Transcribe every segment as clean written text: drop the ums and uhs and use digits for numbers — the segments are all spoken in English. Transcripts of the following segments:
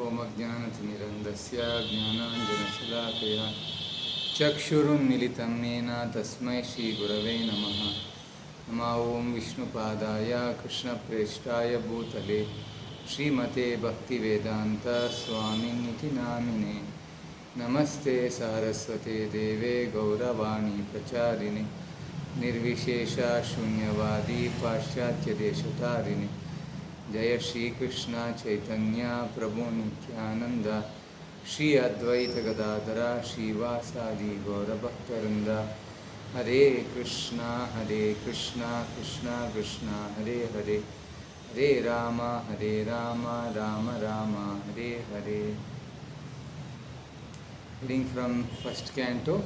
ओम अज्ञानतिमिरन्धस्य ज्ञानाञ्जनशलाकया चक्षुरुन्मिलितं येन तस्मै श्रीगुरवे नमः। नमः ओं विष्णुपादाय कृष्णप्रेष्ठाय भूतले श्रीमते भक्तिवेदान्त स्वामिनिति नामिने। नमस्ते सारस्वते देवे गौरवाणी प्रचारिणे निर्विशेष शून्यवादी पाश्चात्यदेशतारिणे। जय श्री कृष्ण चैतन्य प्रभु नित्यानंद श्री अद्वैत गदाधर श्रीवासादि गौरभक्तवृंद। हरे कृष्णा कृष्णा कृष्णा हरे हरे, हरे Ram Ram Ram Hare Hare. Reading from first canto,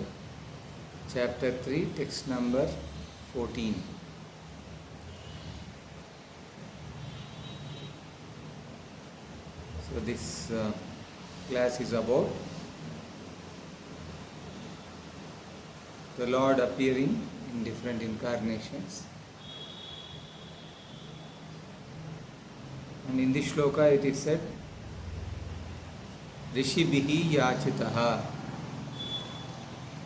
chapter 3, text number 14. So this class is about the Lord appearing in different incarnations. And in this shloka it is said, Rishibhihi yachitaha.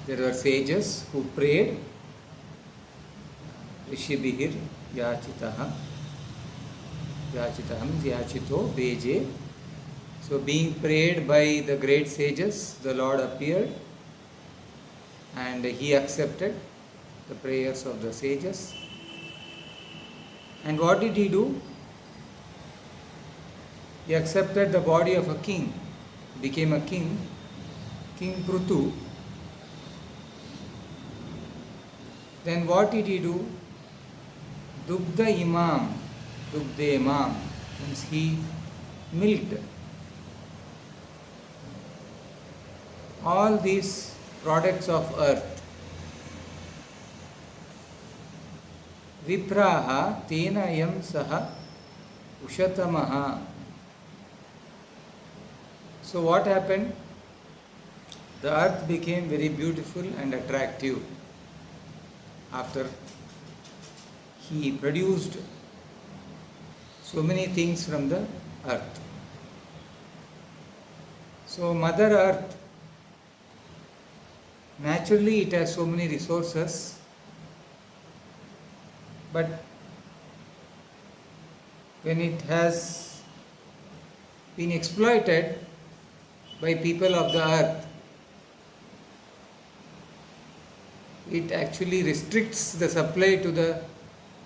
There were sages who prayed. Rishibhir yachitaha. Yachitaha means yachito, beje. So being prayed by the great sages, the Lord appeared and he accepted the prayers of the sages. And what did he do? He accepted the body of a king, became a king, King Prutu. Then what did he do? Dugdha Imam, Dugdha Imam means he milked all these products of earth. Vipraha tena yam saha ushatamaha. So what happened? The earth became very beautiful and attractive after he produced so many things from the earth. So Mother Earth, naturally it has so many resources, but when it has been exploited by people of the earth, it actually restricts the supply to the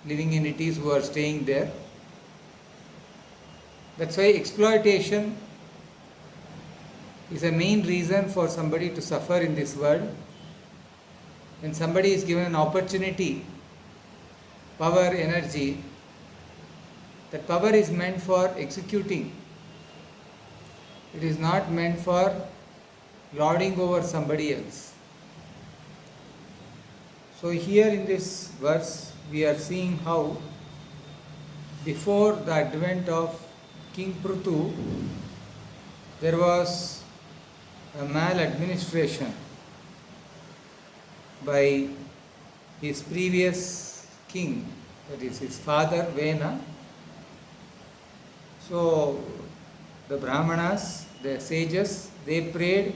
living entities who are staying there. That's why exploitation is a main reason for somebody to suffer in this world. When somebody is given an opportunity, power, energy, that power is meant for executing. It is not meant for lording over somebody else. So here in this verse, we are seeing how before the advent of King Prutu, there was a maladministration by his previous king, that is his father Vena. So the Brahmanas, the sages, they prayed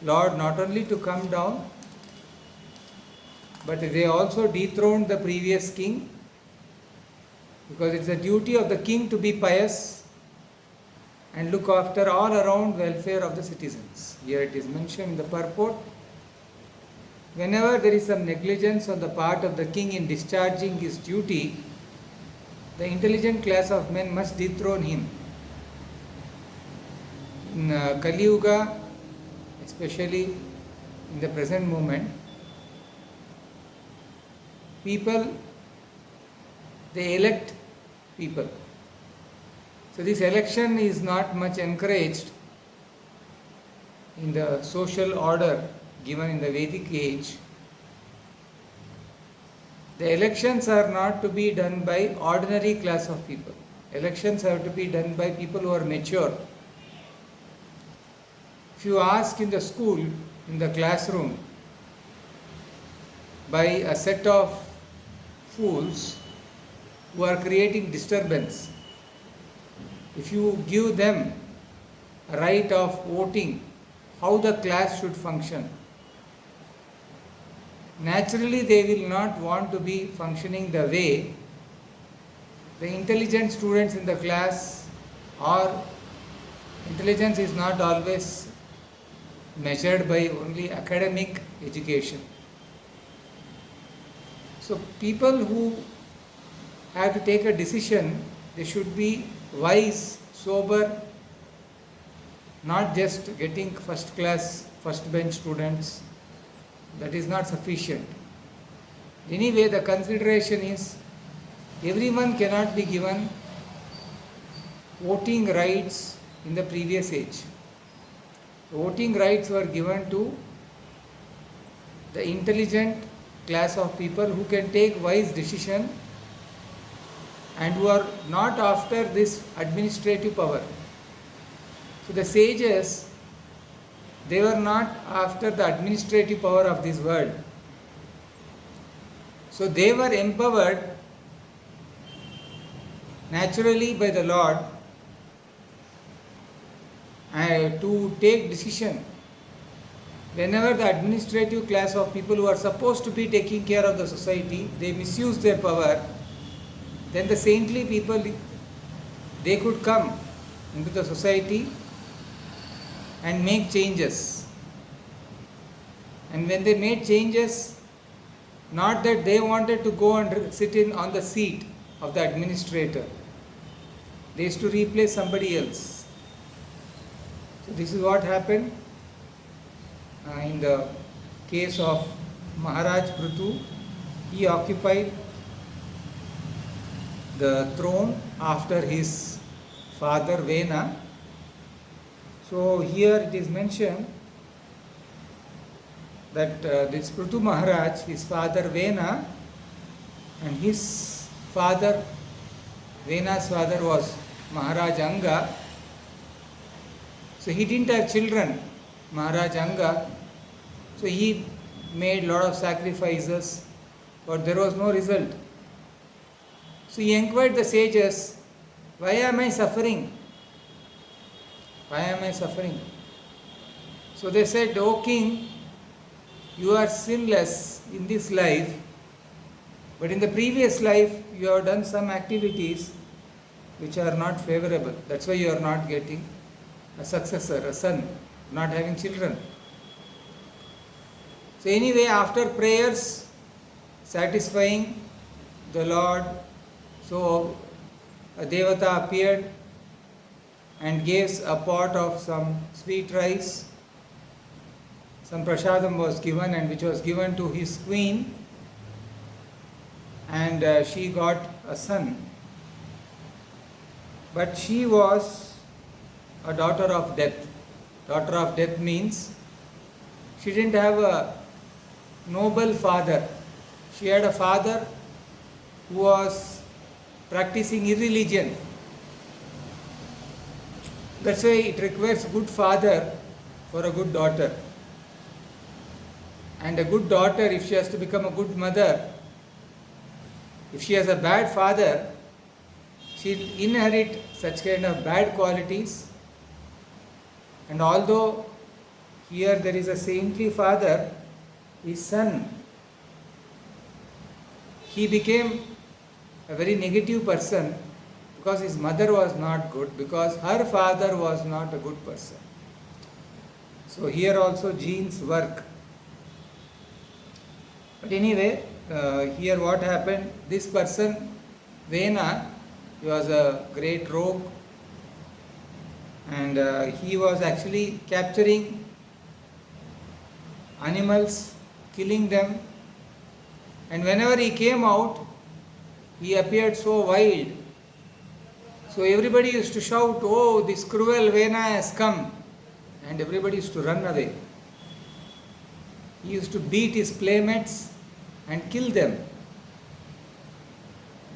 Lord not only to come down, but they also dethroned the previous king, because it's the duty of the king to be pious and look after all around welfare of the citizens. Here it is mentioned in the purport, whenever there is some negligence on the part of the king in discharging his duty, the intelligent class of men must dethrone him. In Kali Yuga, especially in the present moment, people, they elect people. So this election is not much encouraged in the social order given in the Vedic age. The elections are not to be done by ordinary class of people. Elections have to be done by people who are mature. If you ask in the school, in the classroom, by a set of fools who are creating disturbance, if you give them right of voting, how the class should function. Naturally, they will not want to be functioning the way the intelligent students in the class, or intelligence is not always measured by only academic education. So people who have to take a decision, they should be wise, sober, not just getting first class, first bench students. That is not sufficient. Anyway, the consideration is everyone cannot be given voting rights in the previous age. Voting rights were given to the intelligent class of people who can take wise decision and who are not after this administrative power. So the sages, they were not after the administrative power of this world. So they were empowered naturally by the Lord to take decision. Whenever the administrative class of people who are supposed to be taking care of the society, they misuse their power, then the saintly people, they could come into the society and make changes. And when they made changes, not that they wanted to go and sit in on the seat of the administrator, they used to replace somebody else. So this is what happened in the case of Maharaj Prithu. He occupied the throne after his father Vena. So here it is mentioned that this Prithu Maharaj, his father Vena, and his father, Vena's father was Maharaj Anga. So he didn't have children, Maharaj Anga. So he made a lot of sacrifices, but there was no result. So he inquired the sages, why am I suffering? Why am I suffering? So they said, O king, you are sinless in this life, but in the previous life you have done some activities which are not favorable. That's why you are not getting a successor, a son, not having children. So anyway, after prayers, satisfying the Lord, so a Devata appeared and gave a pot of some sweet rice. Some prasadam was given, and which was given to his queen, and she got a son. But she was a daughter of death. Daughter of death means she didn't have a noble father. She had a father who was practicing irreligion. That's why it requires a good father for a good daughter. And a good daughter, if she has to become a good mother, if she has a bad father, she'll inherit such kind of bad qualities. And although here there is a saintly father, his son, he became a very negative person because his mother was not good, because her father was not a good person. So here also genes work. But anyway, here what happened, this person, Vena, he was a great rogue, and he was actually capturing animals, killing them, and whenever he came out, he appeared so wild. So everybody used to shout, oh, this cruel Vena has come, and everybody used to run away. He used to beat his playmates and kill them.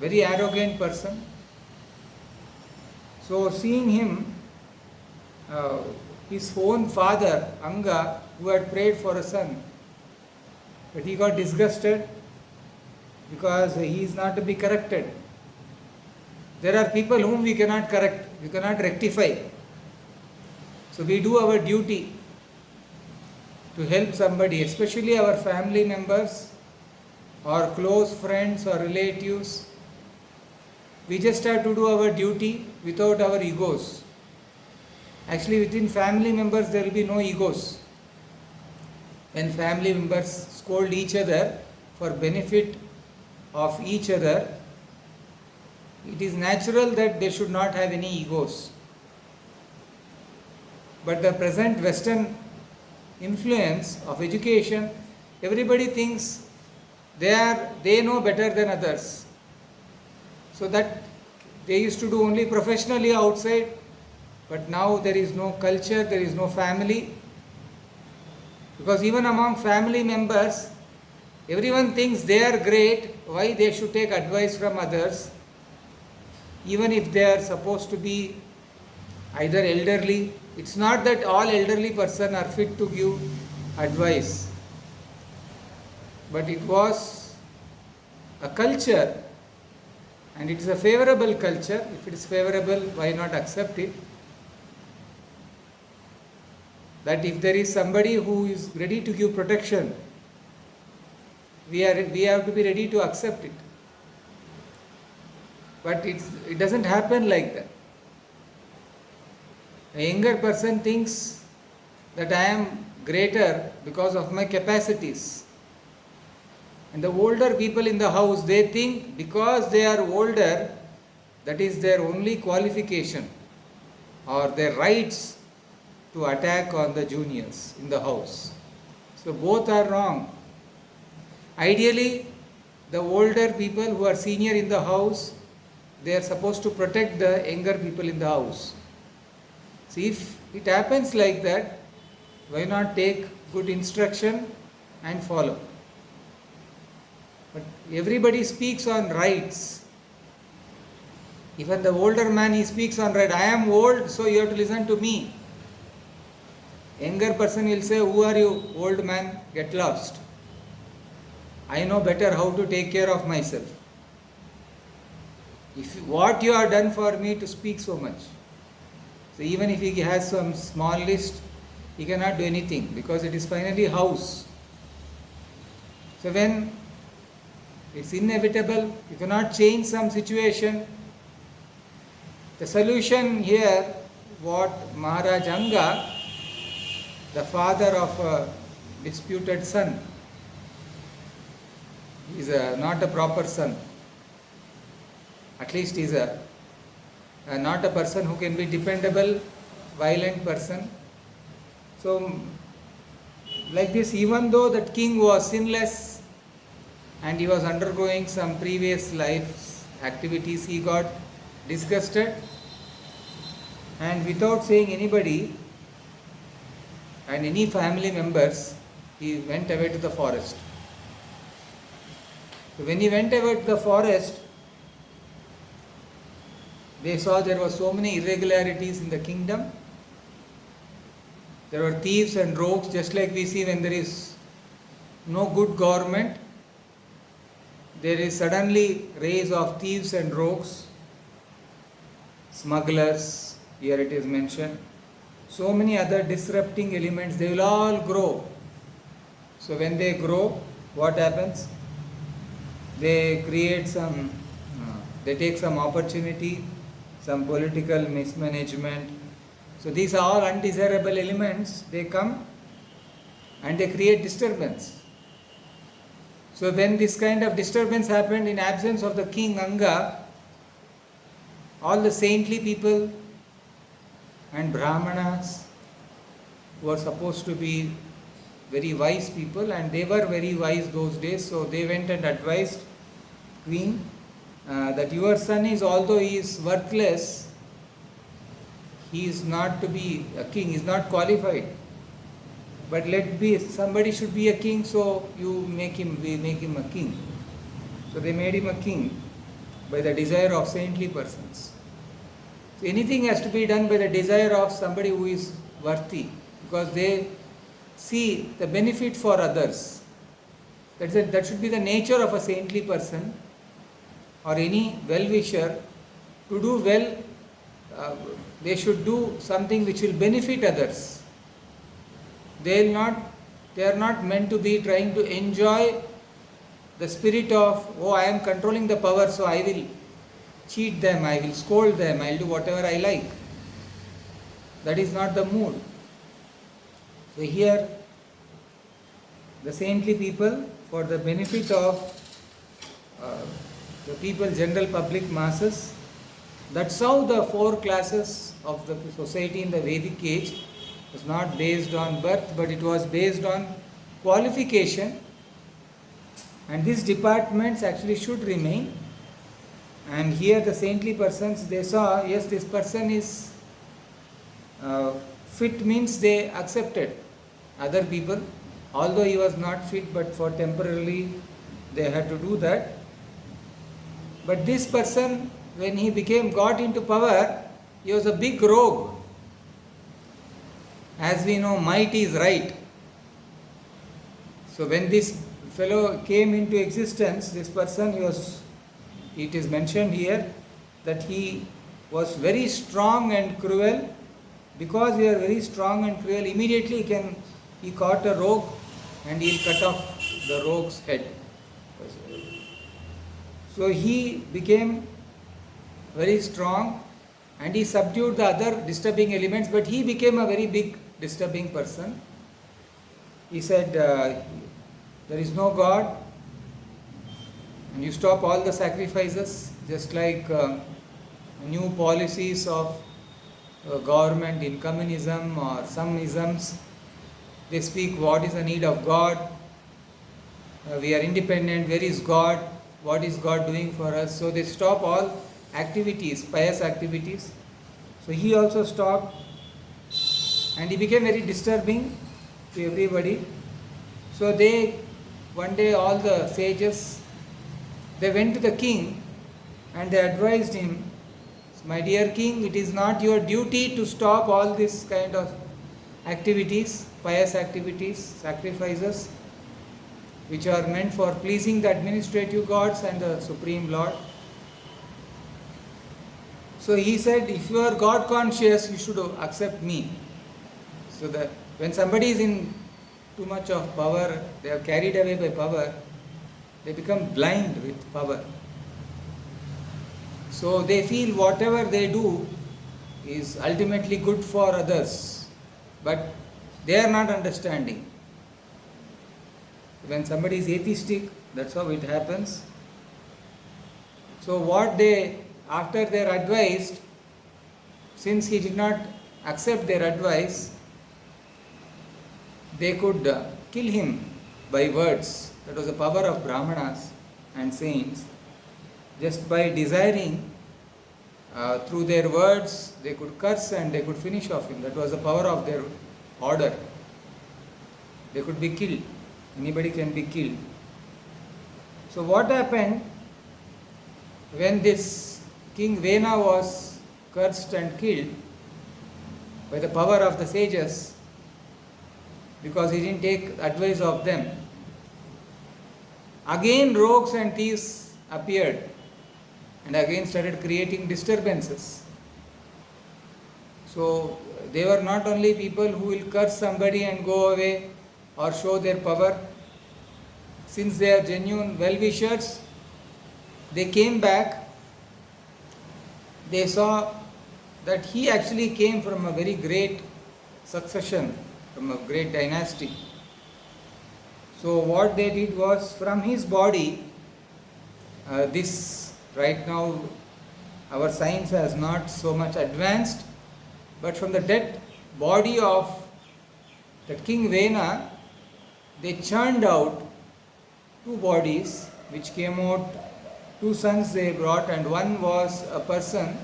Very arrogant person. So seeing him, his own father, Anga, who had prayed for a son, but he got disgusted because he is not to be corrected. There are people whom we cannot correct, we cannot rectify. So we do our duty to help somebody, especially our family members or close friends or relatives. We just have to do our duty without our egos. Actually, within family members there will be no egos. When family members scold each other for benefit of each other, it is natural that they should not have any egos. But the present Western influence of education, everybody thinks they know better than others. So that they used to do only professionally outside, but now there is no culture, there is no family. Because even among family members, everyone thinks they are great, why they should take advice from others, even if they are supposed to be either elderly. It's not that all elderly persons are fit to give advice, but it was a culture, and it is a favorable culture. If it is favorable, why not accept it? That if there is somebody who is ready to give protection, we have to be ready to accept it. But it doesn't happen like that. A younger person thinks that I am greater because of my capacities. And the older people in the house, they think because they are older, that is their only qualification or their rights to attack on the juniors in the house. So both are wrong. Ideally, the older people who are senior in the house, they are supposed to protect the younger people in the house. See, if it happens like that, why not take good instruction and follow? But everybody speaks on rights. Even the older man, he speaks on right. I am old, so you have to listen to me. Younger person will say, who are you, old man? Get lost. I know better how to take care of myself. What you have done for me to speak so much. So even if he has some small list, he cannot do anything because it is finally house. So when it's inevitable, you cannot change some situation. The solution here, what Maharaj Anga, the father of a disputed son, is not a proper son. At least he is not a person who can be dependable, violent person. So, like this, even though that king was sinless and he was undergoing some previous life activities, he got disgusted and without saying anybody and any family members, he went away to the forest. So when he went away to the forest, they saw there were so many irregularities in the kingdom. There were thieves and rogues, just like we see when there is no good government, there is suddenly rise of thieves and rogues, smugglers, here it is mentioned. So many other disrupting elements, they will all grow. So when they grow, what happens? They create they take some opportunity, some political mismanagement. So these are all undesirable elements. They come and they create disturbance. So when this kind of disturbance happened in absence of the king Anga, all the saintly people and Brahmanas who are supposed to be very wise people, and they were very wise those days, so they went and advised queen that your son is, although he is worthless, he is not to be a king, he is not qualified. But somebody should be a king, so we make him a king. So they made him a king by the desire of saintly persons. So anything has to be done by the desire of somebody who is worthy, because they see the benefit for others. That should be the nature of a saintly person or any well-wisher, to do well they should do something which will benefit others. They are not meant to be trying to enjoy the spirit of, oh, I am controlling the power, so I will cheat them, I will scold them, I will do whatever I like. That is not the mood. So here, the saintly people, for the benefit of the people, general public masses, that's how the four classes of the society in the Vedic age was not based on birth, but it was based on qualification. And these departments actually should remain. And here the saintly persons, they saw, yes, this person is fit, means they accepted other people. Although he was not fit, but for temporarily they had to do that. But this person, when he got into power, he was a big rogue. As we know, might is right. So when this fellow came into existence, this person, it is mentioned here that he was very strong and cruel. Because he was very strong and cruel, immediately he caught a rogue and he'll cut off the rogue's head. So he became very strong and he subdued the other disturbing elements, but he became a very big disturbing person. He said, there is no God, and you stop all the sacrifices, just like new policies of government in communism or some isms. They speak, what is the need of God? We are independent, where is God? What is God doing for us? So they stop all activities, pious activities. So he also stopped and he became very disturbing to everybody. So one day all the sages, they went to the king and they advised him, my dear king, it is not your duty to stop all this kind of activities, pious activities, sacrifices, which are meant for pleasing the administrative gods and the Supreme Lord. So he said, if you are God conscious, you should accept me. So that when somebody is in too much of power, they are carried away by power, they become blind with power. So they feel whatever they do is ultimately good for others, but they are not understanding. When somebody is atheistic, that's how it happens. So after their advice, since he did not accept their advice, they could kill him by words. That was the power of Brahmanas and saints. Just by desiring, through their words, they could curse and they could finish off him. That was the power of their order. They could be killed. Anybody can be killed. So what happened when this King Vena was cursed and killed by the power of the sages, because he didn't take advice of them? Again rogues and thieves appeared and again started creating disturbances. So they were not only people who will curse somebody and go away or show their power. Since they are genuine well-wishers, they came back. They saw that he actually came from a very great succession, from a great dynasty. So what they did was, from his body, right now our science has not so much advanced, but from the dead body of the King Vena, they churned out two bodies which came out, two sons they brought, and one was a person.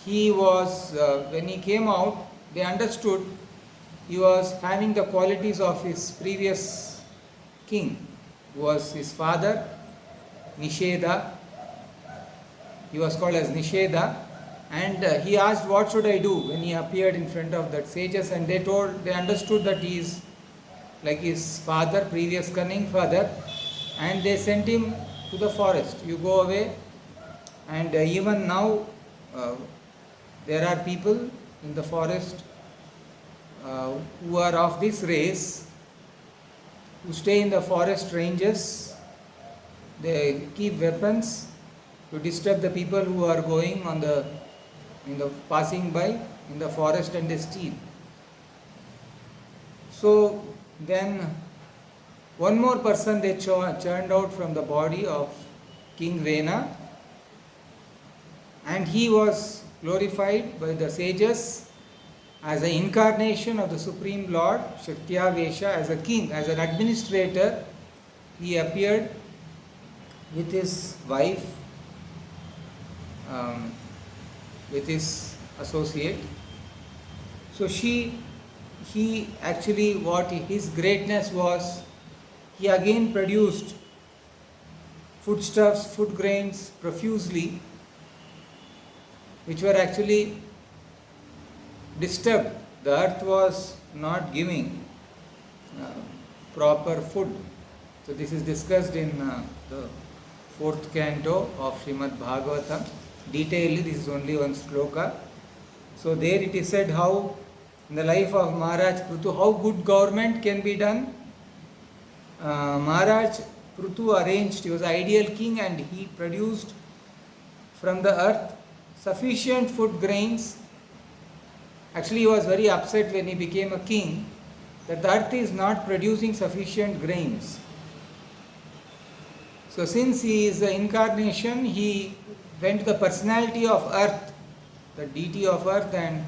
He was, when he came out, they understood he was having the qualities of his previous king, who was his father, Nisheda. He was called as Nisheda, and he asked, what should I do, when he appeared in front of that sages, and they understood that he is like his father, previous cunning father, and they sent him to the forest. You go away, and even now uh, there are people in the forest who are of this race, who stay in the forest ranges. They keep weapons to disturb the people who are going on the passing by in the forest, and they steal. So then one more person they churned out from the body of King Vena, and he was glorified by the sages as an incarnation of the Supreme Lord, Shaktya-vesha, as a king, as an administrator. He appeared with his wife, with his associate. So he actually, what his greatness was, he again produced foodstuffs, food grains profusely, which were actually disturbed. The earth was not giving proper food. So this is discussed in the 4th canto of Srimad Bhagavatam. Detailedly, this is only one sloka. So there it is said how in the life of Maharaj Prithu, how good government can be done. Maharaj Prithu arranged, he was ideal king, and he produced from the earth sufficient food grains. Actually, he was very upset when he became a king that the earth is not producing sufficient grains. So since he is the incarnation, he went to the personality of earth, the deity of earth, and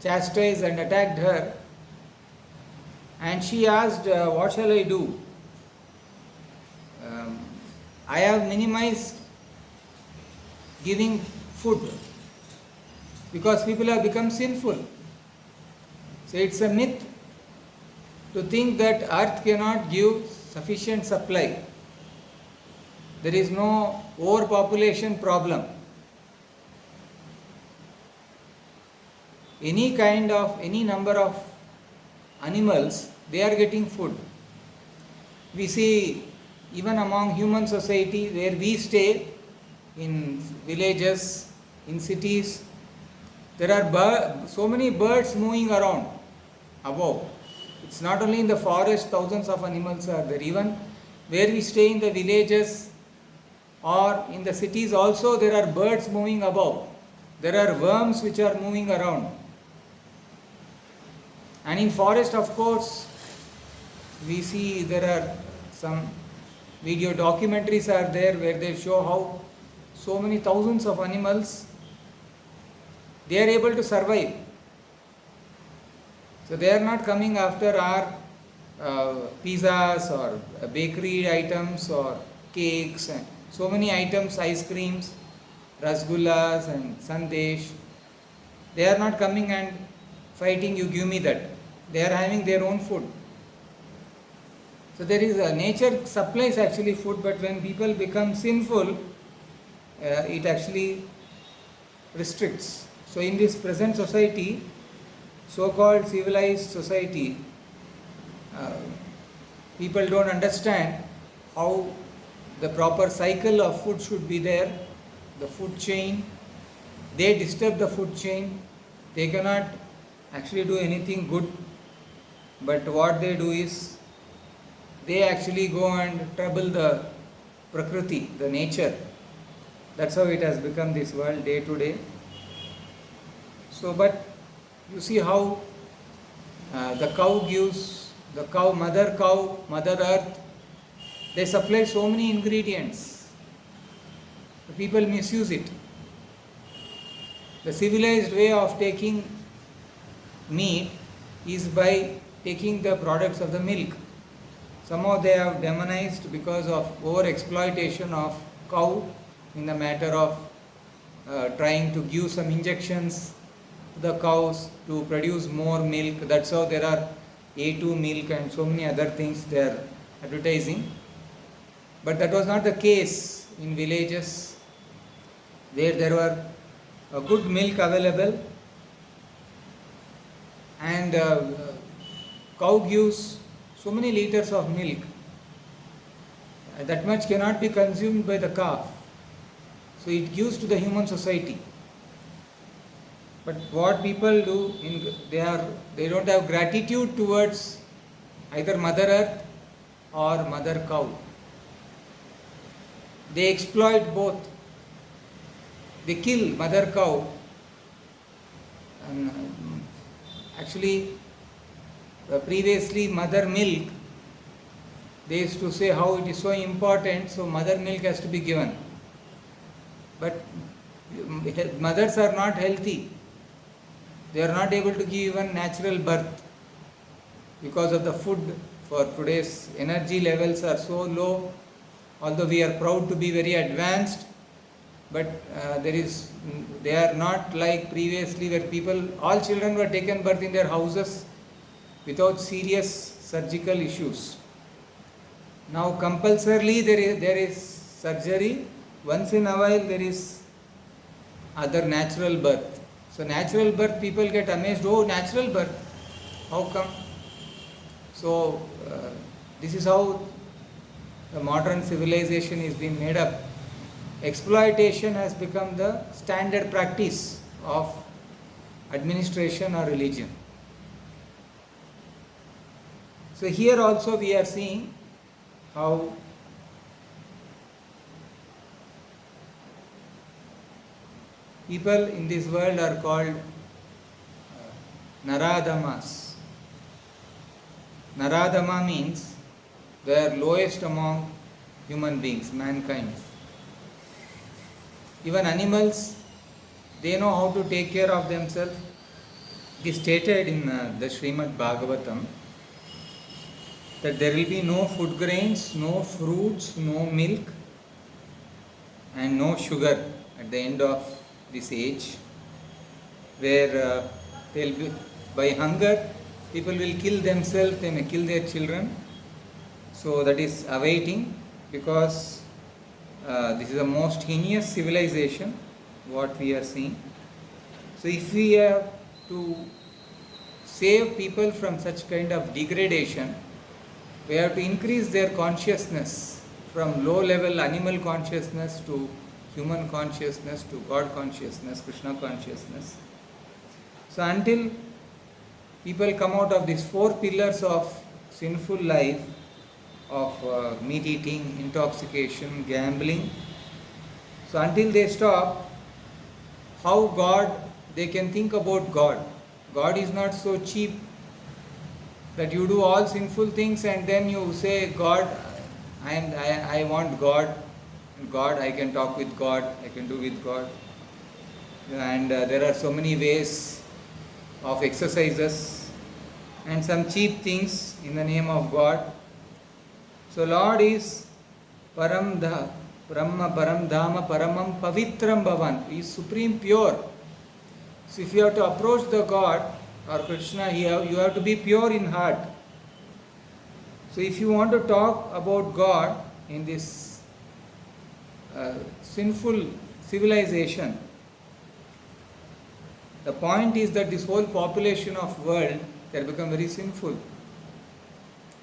chastised and attacked her. And she asked, what shall I do? I have minimized giving food because people have become sinful. So it's a myth to think that earth cannot give sufficient supply. There is no overpopulation problem. Any number of animals, they are getting food. We see even among human society where we stay, in villages, in cities, there are so many birds moving around above. It's not only in the forest, thousands of animals are there. Even where we stay in the villages or in the cities also, there are birds moving above. There are worms which are moving around. And in forest, of course, we see there are some video documentaries are there where they show how so many thousands of animals, they are able to survive. So they are not coming after our pizzas or bakery items or cakes and so many items, ice creams, rasgullas and sandesh. They are not coming and fighting, you give me that. They are having their own food. So there is nature supplies actually food, but when people become sinful, it actually restricts. So in this present society, so-called civilized society, people don't understand how the proper cycle of food should be there, the food chain. They disturb the food chain. They cannot actually do anything good, but what they do is they actually go and trouble the prakriti, the nature. That's how it has become this world day to day. So, but you see how the mother cow, mother earth, they supply so many ingredients. The people misuse it. The civilized way of taking meat is by taking the products of the milk. Somehow they have demonized because of over-exploitation of cow in the matter of trying to give some injections to the cows to produce more milk. That's how there are A2 milk and so many other things they are advertising. But that was not the case in villages where there were a good milk available, and cow gives so many liters of milk. That much cannot be consumed by the calf. So it gives to the human society. But what people do, they don't have gratitude towards either Mother Earth or Mother Cow. They exploit both. They kill Mother Cow. And actually, previously Mother Milk, they used to say how it is so important, so Mother Milk has to be given. But mothers are not healthy. They are not able to give even natural birth because of the food. For today's energy levels are so low, although we are proud to be very advanced, but they are not like previously where all children were taken birth in their houses without serious surgical issues. Now compulsorily there is surgery. Once in a while there is other natural birth. So natural birth, people get amazed, oh, natural birth, how come? So this is how the modern civilization is being made up. Exploitation has become the standard practice of administration or religion. So here also we are seeing how people in this world are called Naradamas. Naradama means they are lowest among human beings, mankind. Even animals, they know how to take care of themselves. It is stated in the Srimad Bhagavatam that there will be no food grains, no fruits, no milk, and no sugar at the end of this age, where they'll be, by hunger, people will kill themselves, they may kill their children. So that is awaiting, because this is the most heinous civilization, what we are seeing. So if we have to save people from such kind of degradation, we have to increase their consciousness from low level animal consciousness to human consciousness to God consciousness, Krishna consciousness. So until people come out of these four pillars of sinful life, of meat eating, intoxication, gambling, so until they stop, how they can think about God. God is not so cheap that you do all sinful things and then you say, God, I want God. God, I can talk with God, I can do with God. And there are so many ways of exercises and some cheap things in the name of God. So Lord is Param Brahma Param Dhama Paramam Pavitram Bhavan. He is supreme pure. So if you have to approach the God or Krishna, you have to be pure in heart. So if you want to talk about God in this sinful civilization, the point is that this whole population of world, they have become very sinful.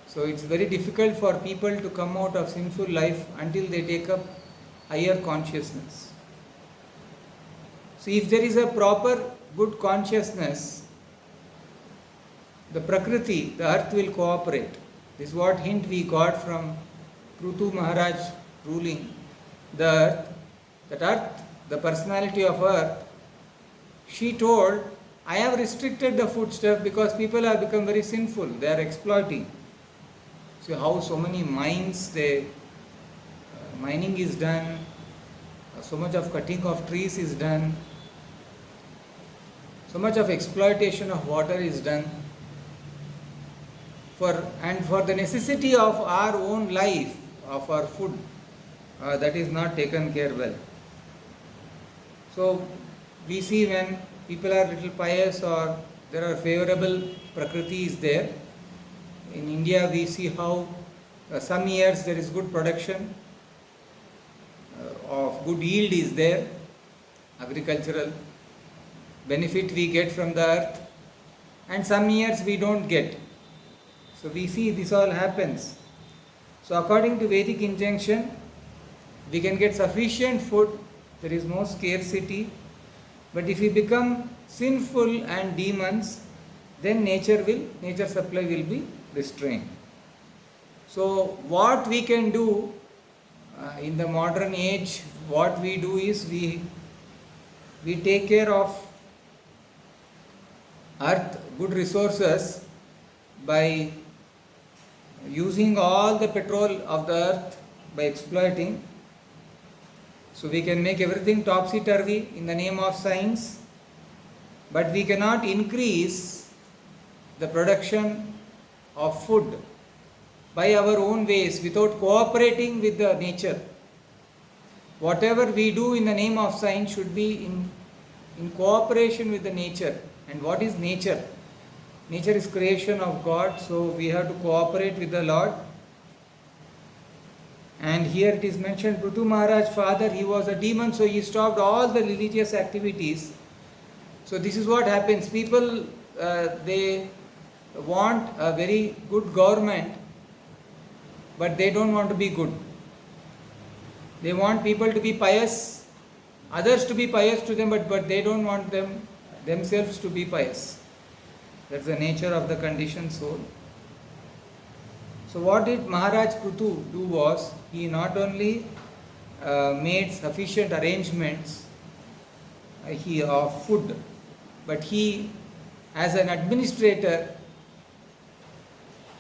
So it's very difficult for people to come out of sinful life until they take up higher consciousness. So if there is a proper good consciousness, the Prakriti, the earth will cooperate. This is what hint we got from Prithu Maharaj ruling the earth. That earth, the personality of earth, she told, I have restricted the food stuff because people have become very sinful. They are exploiting. So how so many mines, mining is done, so much of cutting of trees is done, so much of exploitation of water is done. For the necessity of our own life, of our food, that is not taken care well. So we see when people are little pious or there are favorable Prakriti is there. In India we see how some years there is good production, of good yield is there, agricultural benefit we get from the earth, and some years we don't get. So we see this all happens. So according to Vedic injunction, we can get sufficient food, there is no scarcity, But if we become sinful and demons, then nature supply will be restrained. So what we can do in the modern age, what we do is we take care of earth, good resources, by using all the petrol of the earth, by exploiting. So we can make everything topsy-turvy in the name of science, but we cannot increase the production of food by our own ways without cooperating with the nature. Whatever we do in the name of science should be in cooperation with the nature. And what is nature? Nature is creation of God, so we have to cooperate with the Lord. And here it is mentioned, Prithu Maharaj, father, he was a demon, so he stopped all the religious activities. So this is what happens. People, they want a very good government, but they don't want to be good. They want people to be pious, others to be pious to them, but they don't want themselves to be pious. That's the nature of the conditioned soul. So what did Maharaj Prithu do was, he not only made sufficient arrangements of food, but he, as an administrator,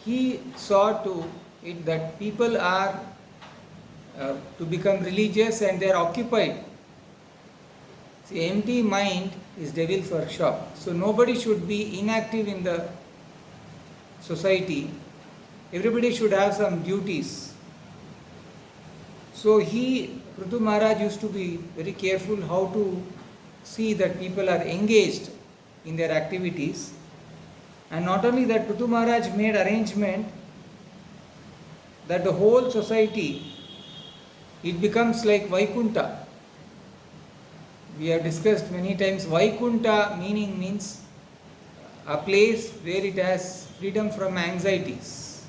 he saw to it that people are to become religious and they are occupied. See, empty mind is devil's workshop. So nobody should be inactive in the society. Everybody should have some duties. So Prithu Maharaj used to be very careful how to see that people are engaged in their activities. And not only that, Prithu Maharaj made arrangement that the whole society, it becomes like Vaikunta. We have discussed many times, Vaikunta means a place where it has freedom from anxieties.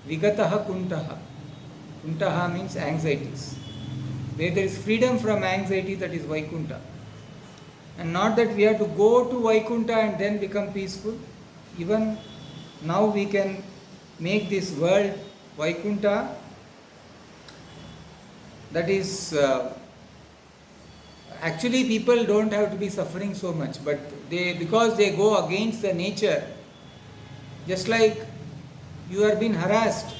Vigataha kuntaha. Kuntaha means anxieties. Where there is freedom from anxiety, that is Vaikunta. And not that we have to go to Vaikunta and then become peaceful. Even now we can make this world Vaikunta. That is, actually people don't have to be suffering so much, but because they go against the nature, just like you are being harassed.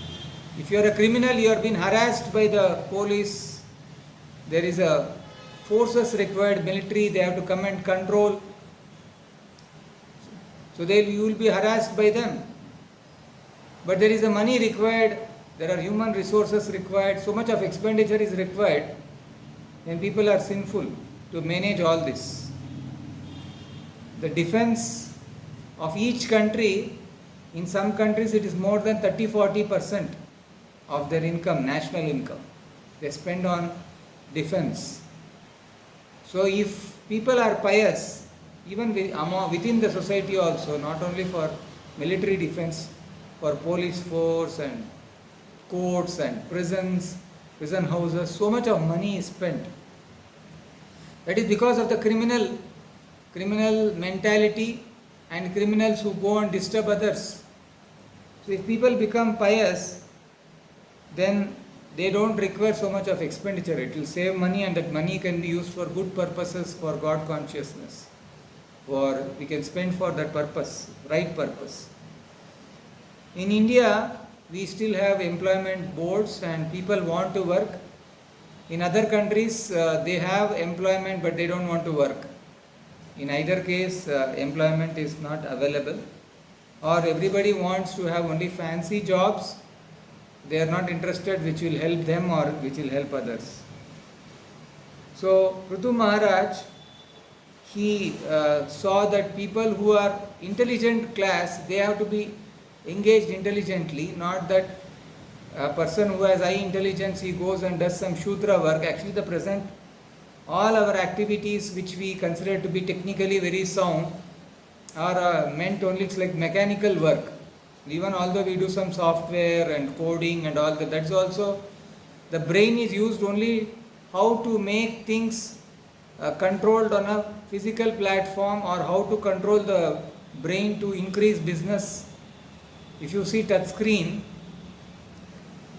If you are a criminal, you are being harassed by the police. There is a forces required, military, they have to come and control. So you will be harassed by them. But there is a money required, there are human resources required, so much of expenditure is required, and people are sinful to manage all this. The defense of each country, in some countries it is more than 30-40% of their income, national income. They spend on defense. So if people are pious, even within the society also, not only for military defense, for police force and courts and prisons, prison houses, so much of money is spent. That is because of the criminal mentality and criminals who go and disturb others. So if people become pious, then they don't require so much of expenditure. It will save money, and that money can be used for good purposes, for God consciousness, or we can spend for that purpose, right purpose. In India, we still have employment boards and people want to work. In other countries, they have employment but they don't want to work. In either case, employment is not available, or everybody wants to have only fancy jobs. They are not interested which will help them or which will help others. So Prithu Maharaj, he saw that people who are intelligent class, they have to be engaged intelligently, not that a person who has high intelligence, he goes and does some Shudra work. Actually the present, all our activities which we consider to be technically very sound are meant only, it's like mechanical work. Even although we do some software and coding and all that, that's also, the brain is used only how to make things controlled on a physical platform, or how to control the brain to increase business. If you see touch screen,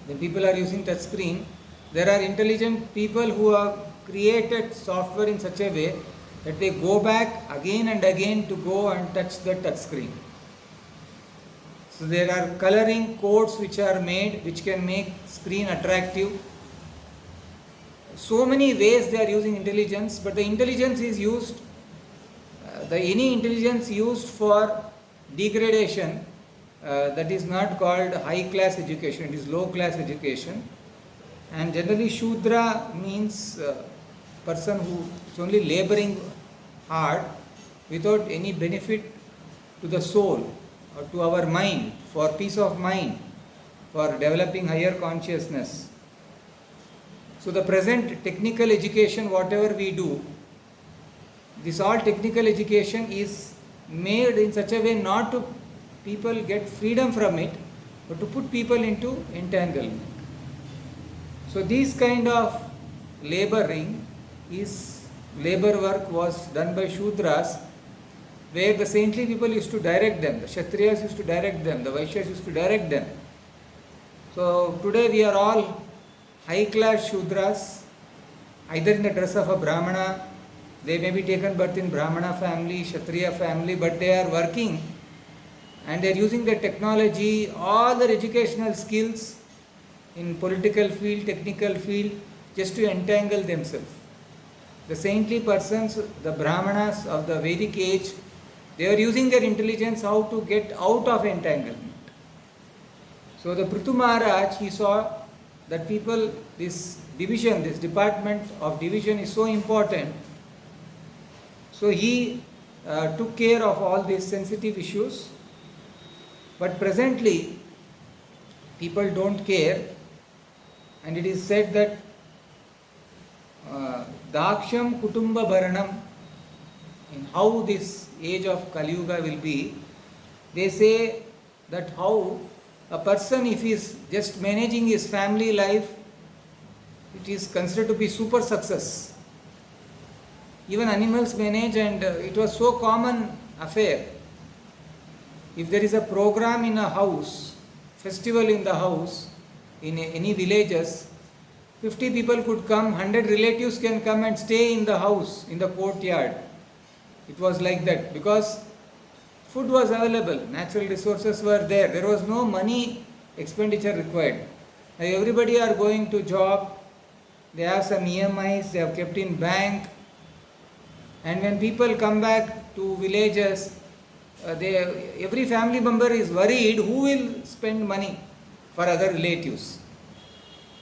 when people are using touch screen, there are intelligent people who have created software in such a way that they go back again and again to go and touch the touch screen. So there are coloring codes which are made which can make screen attractive. So many ways they are using intelligence, but the intelligence is used, any intelligence used for degradation, that is not called high class education, it is low class education. And generally Shudra means person who is only laboring hard without any benefit to the soul or to our mind, for peace of mind, for developing higher consciousness. So the present technical education, whatever we do, this all technical education is made in such a way not to people get freedom from it, but to put people into entanglement. So this kind of laboring is labor work was done by Shudras, where the saintly people used to direct them, the Kshatriyas used to direct them, the Vaishyas used to direct them. So today we are all high class Shudras, either in the dress of a Brahmana, they may be taken birth in Brahmana family, Kshatriya family, but they are working and they are using the technology, all their educational skills in political field, technical field, just to entangle themselves. The saintly persons, the Brahmanas of the Vedic age, they are using their intelligence how to get out of entanglement. So the Prithu Maharaj, he saw that people, this division, this department of division is so important. So he took care of all these sensitive issues. But presently, people don't care, and it is said that Daksham Kutumba Bharanam, in how this age of Kali Yuga will be, they say that how a person, if he is just managing his family life, it is considered to be super success. Even animals manage, and it was so common affair. If there is a program in a house, festival in the house, in any villages, 50 people could come, 100 relatives can come and stay in the house, in the courtyard. It was like that because food was available, natural resources were there, there was no money expenditure required. Now everybody are going to job, they have some EMIs, they have kept in bank, and when people come back to villages, every family member is worried who will spend money for other relatives.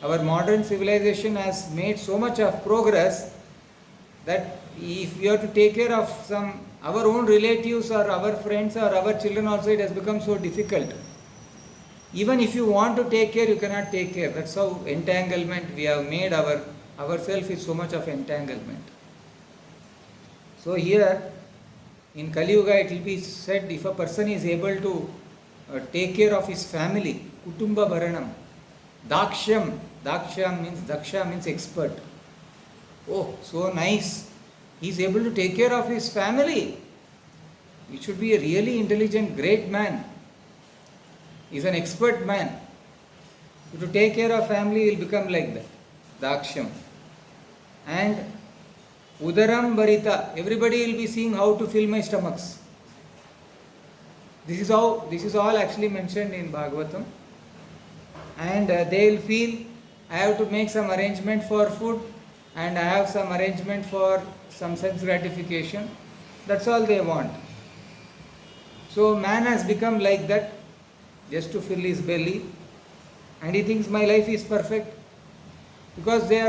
Our modern civilization has made so much of progress that if we have to take care of our own relatives or our friends or our children also, it has become so difficult. Even if you want to take care, you cannot take care. That's how entanglement we have made ourselves is so much of entanglement. So here in Kali Yuga it will be said, if a person is able to take care of his family, Kutumba Bharanam, Daksha means expert. Oh, so nice. He is able to take care of his family. He should be a really intelligent, great man. He is an expert man. To take care of family, he will become like that. Daksham. And Udaram Bharita. Everybody will be seeing how to fill my stomachs. This is all actually mentioned in Bhagavatam. And they will feel, I have to make some arrangement for food and I have some arrangement for some sense gratification. That's all they want. So man has become like that, just to fill his belly, and he thinks my life is perfect because they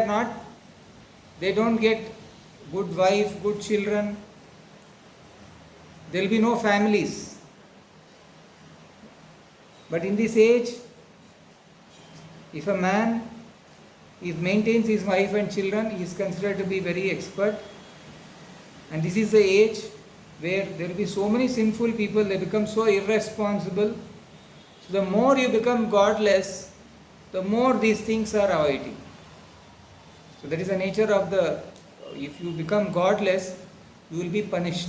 don't get good wife, good children. There will be no families. But in this age, if a man maintains his wife and children, he is considered to be very expert. And this is the age where there will be so many sinful people, they become so irresponsible. So the more you become godless, the more these things are avoiding. So that is the nature of the if you become godless, you will be punished.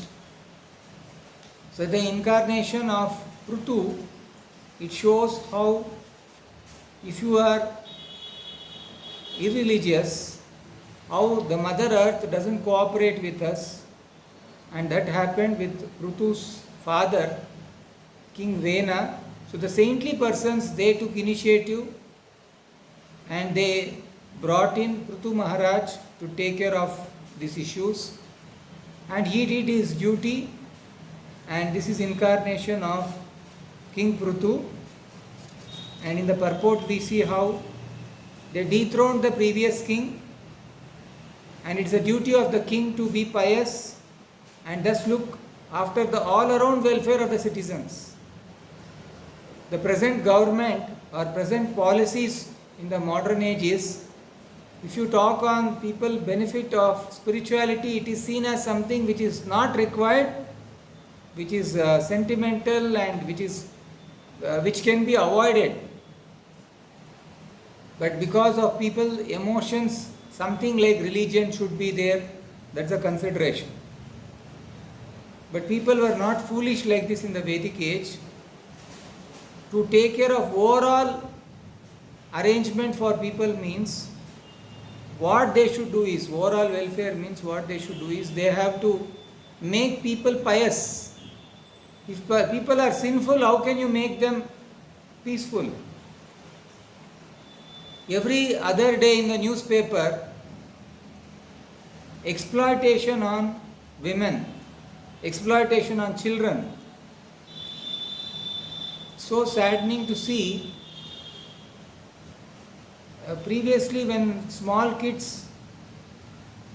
So the incarnation of Prutu, it shows how if you are irreligious, how the Mother Earth doesn't cooperate with us, and that happened with Prutu's father, King Vena. So the saintly persons, they took initiative and they brought in Prutu Maharaj to take care of these issues, and he did his duty, and this is incarnation of King Prutu. And in the purport we see how they dethroned the previous king, and it's the duty of the king to be pious and thus look after the all around welfare of the citizens. The present government or present policies in the modern age is, if you talk on people benefit of spirituality, it is seen as something which is not required, which is sentimental, and which can be avoided. But because of people emotions, something like religion should be there. That's a consideration. But people were not foolish like this in the Vedic age. To take care of overall arrangement for people means, what they should do is, overall welfare means what they should do is, they have to make people pious. If people are sinful, how can you make them peaceful? Every other day in the newspaper, exploitation on women, exploitation on children. So saddening to see. Previously, when small kids,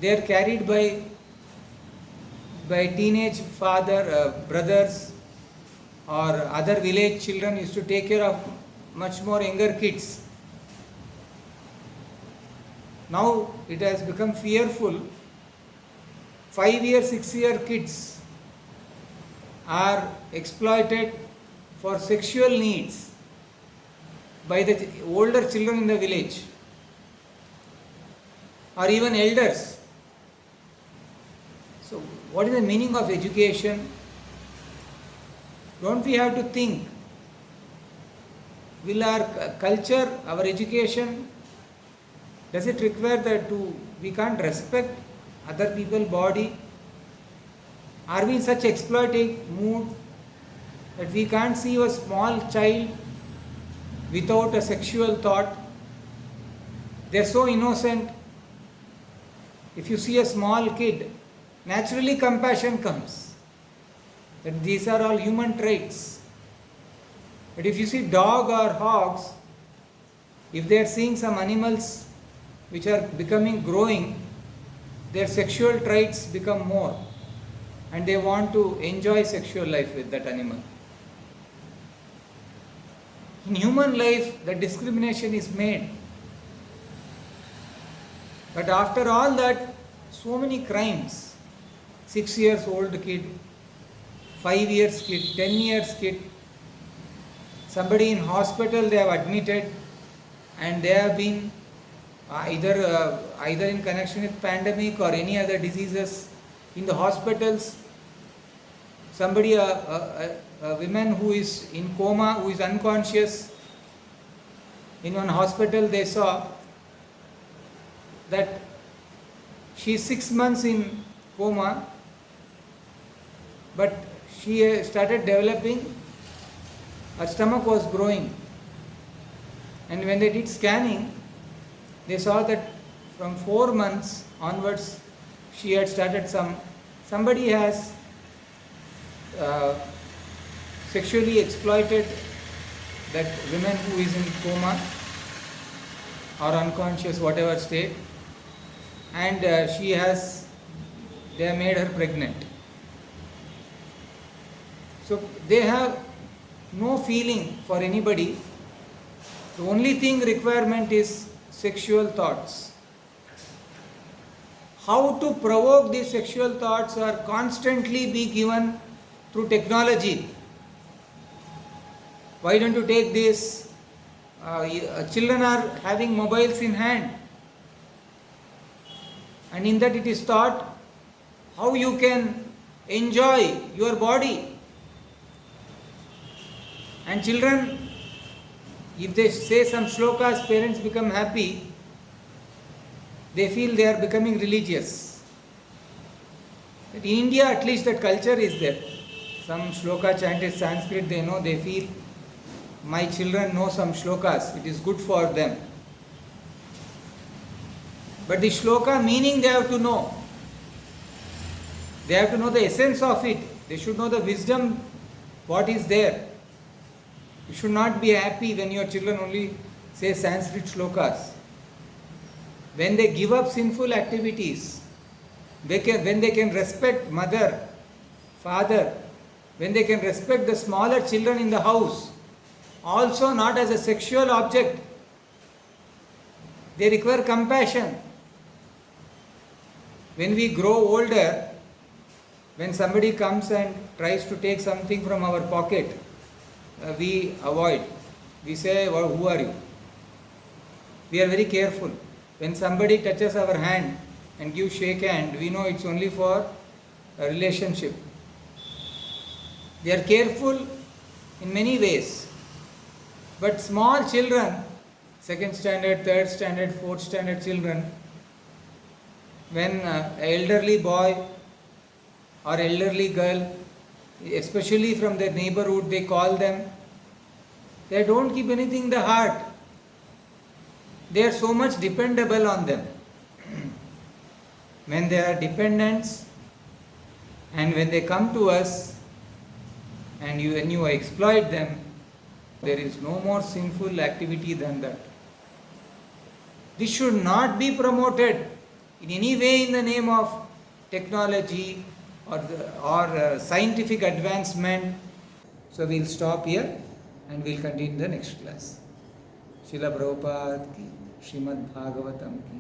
they are carried by teenage brothers, or other village children used to take care of much more younger kids. Now it has become fearful. 5-year, 6-year kids are exploited for sexual needs by the older children in the village, or even elders. So what is the meaning of education? Don't we have to think, will our culture, our education, does it require that we can't respect other people's body? Are we in such exploiting mood that we can't see a small child without a sexual thought? They're so innocent. If you see a small kid, naturally compassion comes. That these are all human traits. But if you see dog or hogs, if they are seeing some animals which are growing, their sexual traits become more, and they want to enjoy sexual life with that animal. In human life, the discrimination is made. But after all that, so many crimes. 6 years old kid, 5 years kid, 10 years kid, somebody in hospital they have admitted, and they have been either in connection with pandemic or any other diseases in the hospitals. Somebody, a woman who is in coma, who is unconscious, in one hospital they saw that she is 6 months in coma, but she started developing, her stomach was growing, and when they did scanning, they saw that from 4 months onwards she had started somebody has sexually exploited that woman who is in coma or unconscious, whatever state, and they have made her pregnant. So they have no feeling for anybody. The only thing requirement is sexual thoughts. How to provoke these sexual thoughts are constantly be given through technology. Why don't you take this? Children are having mobiles in hand. And in that it is taught how you can enjoy your body. And children, if they say some shlokas, parents become happy, they feel they are becoming religious. In India at least that culture is there. Some shloka chanted Sanskrit, they know, they feel my children know some shlokas, it is good for them. But the shloka meaning they have to know. They have to know the essence of it. They should know the wisdom, what is there. You should not be happy when your children only say Sanskrit shlokas. When they give up sinful activities, when they can respect mother, father, when they can respect the smaller children in the house, also not as a sexual object, they require compassion. When we grow older, when somebody comes and tries to take something from our pocket, we avoid. We say, well, who are you? We are very careful. When somebody touches our hand and gives shake hand, we know it's only for a relationship. We are careful in many ways. But small children, second standard, third standard, fourth standard children, when an elderly boy or elderly girl, especially from their neighborhood, they call them, they don't keep anything in the heart. They are so much dependable on them. When they are dependents and when they come to us and when you exploit them, there is no more sinful activity than that. This should not be promoted in any way in the name of technology or scientific advancement. So we'll stop here and we'll continue the next class. Srila Prabhupada ki, Srimad Bhagavatam ki.